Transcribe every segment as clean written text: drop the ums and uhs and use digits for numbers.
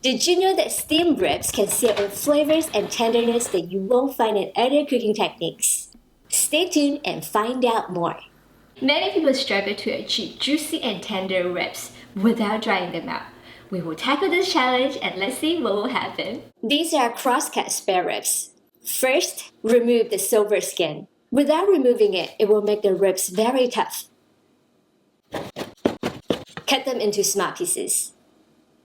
Did you know that steamed ribs can seal in flavors and tenderness that you won't find in other cooking techniques? Stay tuned and find out more. Many people struggle to achieve juicy and tender ribs without drying them out. We will tackle this challenge and let's see what will happen. These are cross-cut spare ribs. First, remove the silver skin. Without removing it, it will make the ribs very tough. Cut them into small pieces.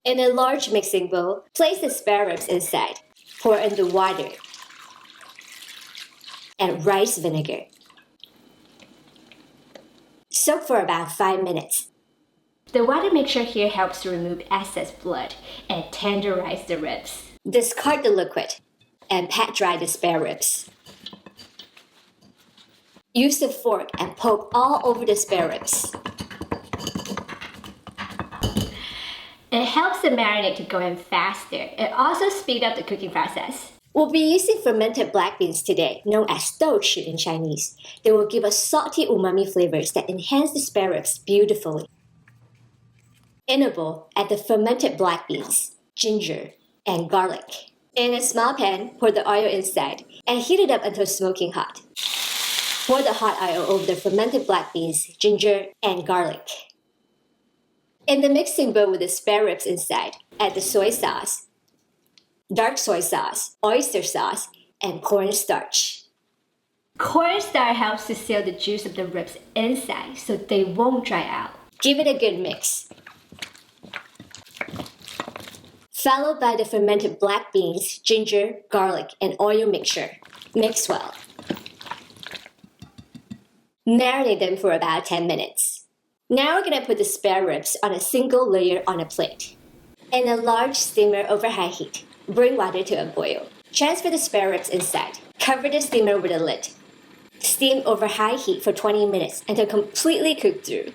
In a large mixing bowl, place the spare ribs inside. Pour in the water and rice vinegar. Soak for about 5 minutes. The water mixture here helps to remove excess blood and tenderize the ribs. Discard the liquid and pat dry the spare ribs. Use the fork and poke all over the spare ribs. It helps the marinade to go in faster. It also speeds up the cooking process. We'll be using fermented black beans today, known as 豆豉 in Chinese. They will give us salty umami flavors that enhance the spare ribs beautifully. In a bowl, add the fermented black beans, ginger, and garlic. In a small pan, pour the oil inside and heat it up until smoking hot. Pour the hot oil over the fermented black beans, ginger, and garlic. In the mixing bowl with the spare ribs inside, add the soy sauce, dark soy sauce, oyster sauce, and cornstarch. Cornstarch helps to seal the juice of the ribs inside so they won't dry out. Give it a good mix. Followed by the fermented black beans, ginger, garlic, and oil mixture. Mix well. Marinate them for about 10 minutes. Now we're going to put the spare ribs on a single layer on a plate. In a large steamer over high heat, bring water to a boil. Transfer the spare ribs inside. Cover the steamer with a lid. Steam over high heat for 20 minutes until completely cooked through.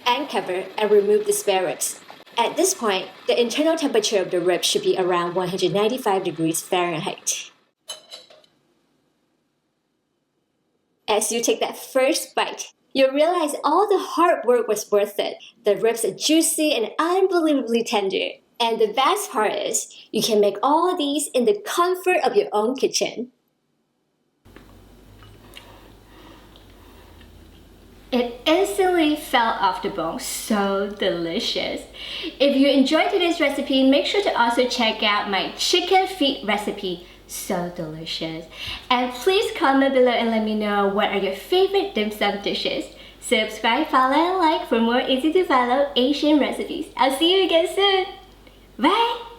Uncover and remove the spare ribs. At this point, the internal temperature of the ribs should be around 195 degrees Fahrenheit. As you take that first bite, you'll realize all the hard work was worth it. The ribs are juicy and unbelievably tender. And the best part is, you can make all these in the comfort of your own kitchen. It instantly fell off the bone, so delicious. If you enjoyed today's recipe, make sure to also check out my chicken feet recipe. So delicious. And please comment below and let me know what are your favorite dim sum dishes. Subscribe, follow, and like for more easy to follow Asian recipes. I'll see you again soon. Bye!